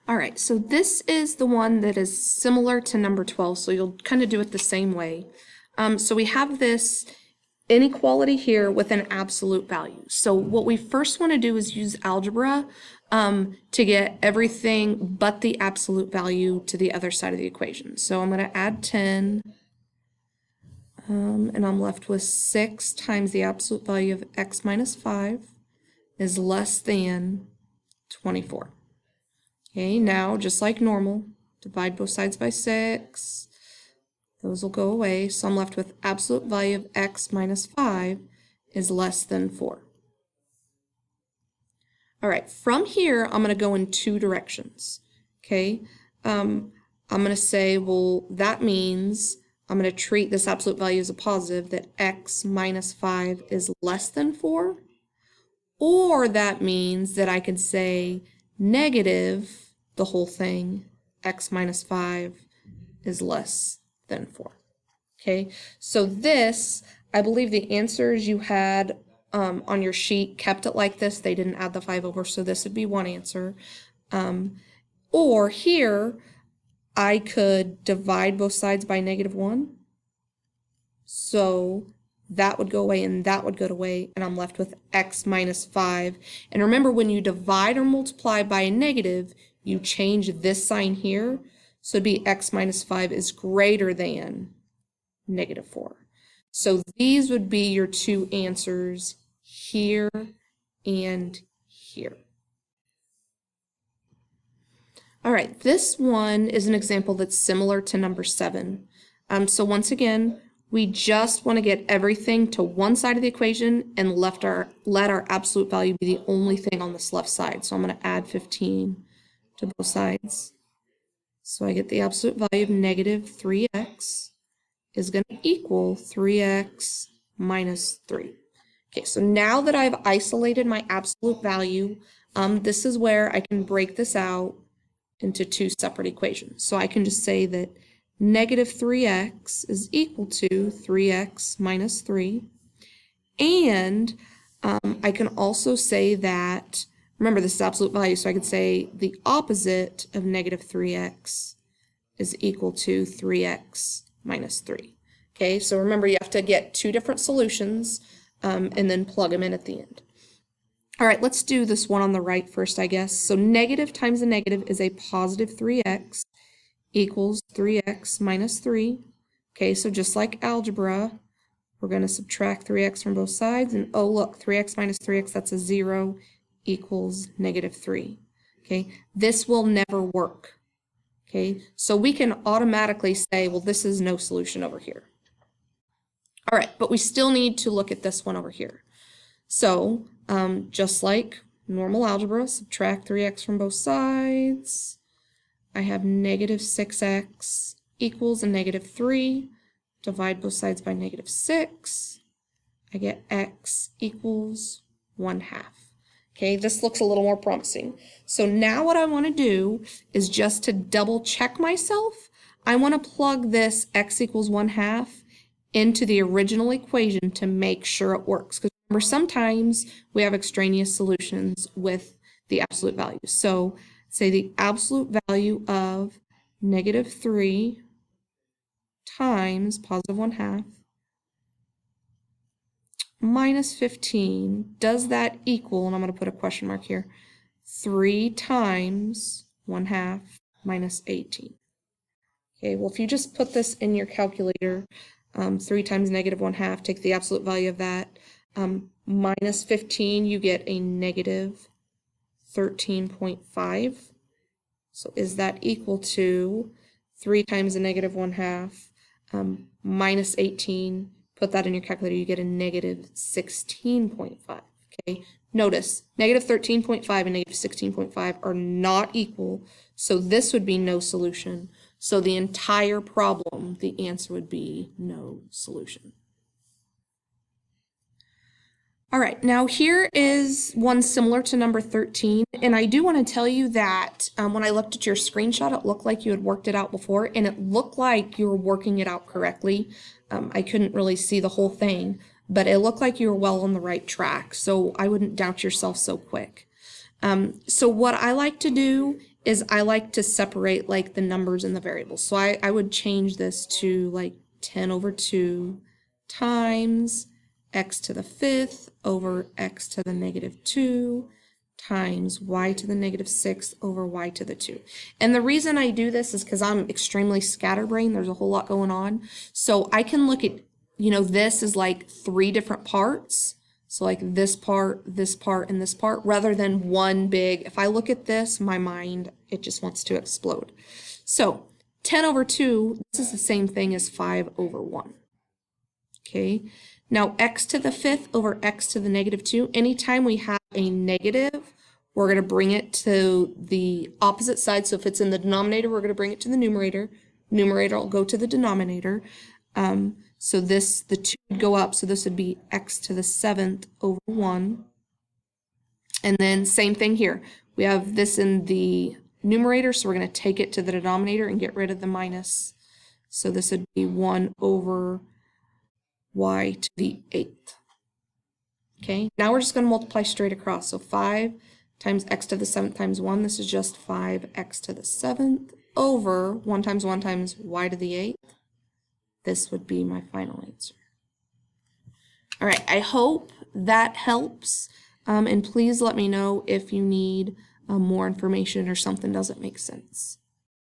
All right, so this is the one that is similar to number 12, so you'll kind of do it the same way. So we have this inequality here with an absolute value. So what we first want to do is use algebra to get everything but the absolute value to the other side of the equation. So I'm going to add 10, and I'm left with 6 times the absolute value of x minus 5 is less than 24. Okay, now just like normal, divide both sides by 6. Those will go away, so I'm left with absolute value of x minus 5 is less than 4. All right, from here, I'm going to go in two directions. Okay, I'm going to say, well, that means I'm going to treat this absolute value as a positive, that x minus 5 is less than 4. Or that means that I could say negative the whole thing, x minus 5 is less than 4. Okay, so this, I believe the answers you had on your sheet kept it like this. They didn't add the 5 over, so this would be one answer. Or here, I could divide both sides by -1. So that would go away and that would go away, and I'm left with x minus 5. And remember, when you divide or multiply by a negative, you change this sign here, so it'd be x minus 5 is greater than -4. So these would be your two answers here and here. All right, this one is an example that's similar to number 7. So once again, we just want to get everything to one side of the equation and let our absolute value be the only thing on this left side. So I'm going to add 15 to both sides. So I get the absolute value of -3x is going to equal 3x minus 3. Okay, so now that I've isolated my absolute value, this is where I can break this out into two separate equations. So I can just say that -3x is equal to 3x minus 3. And I can also say that, remember, this is absolute value, so I could say the opposite of -3x is equal to 3x minus 3. Okay, so remember, you have to get two different solutions and then plug them in at the end. All right, let's do this one on the right first, I guess. So negative times a negative is a positive 3x equals 3x minus 3. Okay, so just like algebra, we're going to subtract 3x from both sides, and oh look, 3x minus 3x, that's a 0, equals -3. Okay, this will never work. Okay, so we can automatically say, well, this is no solution over here. All right, but we still need to look at this one over here. So just like normal algebra, subtract 3x from both sides. I have -6x equals a -3. Divide both sides by -6. I get x equals 1/2. Okay, this looks a little more promising. So now what I want to do is, just to double check myself, I want to plug this x equals 1/2 into the original equation to make sure it works. Because remember, sometimes we have extraneous solutions with the absolute value. So say the absolute value of -3 times positive 1/2 minus 15, does that equal, and I'm going to put a question mark here, 3 times 1/2 minus 18. Okay, well, if you just put this in your calculator, 3 times -1/2, take the absolute value of that, minus 15, you get a -13.5. So is that equal to 3 times a -1/2 minus 18? Put that in your calculator, you get a -16.5. Okay, notice -13.5 and -16.5 are not equal, so this would be no solution. So the entire problem, the answer would be no solution. All right, now here is one similar to number 13, and I do want to tell you that when I looked at your screenshot, it looked like you had worked it out before, and it looked like you were working it out correctly. I couldn't really see the whole thing, but it looked like you were well on the right track, so I wouldn't doubt yourself so quick. So what I like to do is I like to separate like the numbers and the variables. So I would change this to like 10 over 2 times x to the 5th over x to the negative 2 times y to the negative 6 over y to the 2. And the reason I do this is because I'm extremely scatterbrained. There's a whole lot going on. So I can look at, you know, this is like 3 different parts. So like this part, and this part, rather than one big, if I look at this, my mind, it just wants to explode. So 10 over 2, this is the same thing as 5 over 1. Okay, now x to the 5th over x to the negative 2, anytime we have a negative, we're going to bring it to the opposite side. So if it's in the denominator, we're going to bring it to the numerator. Numerator will go to the denominator. So this, the 2 would go up, so this would be x to the 7th over 1. And then same thing here. We have this in the numerator, so we're going to take it to the denominator and get rid of the minus. So this would be 1 over y to the 8th. Okay, now we're just going to multiply straight across. So 5 times x to the 7th times 1, this is just 5x to the 7th over 1 times y to the 8th. This would be my final answer. All right, I hope that helps. And please let me know if you need more information or something doesn't make sense.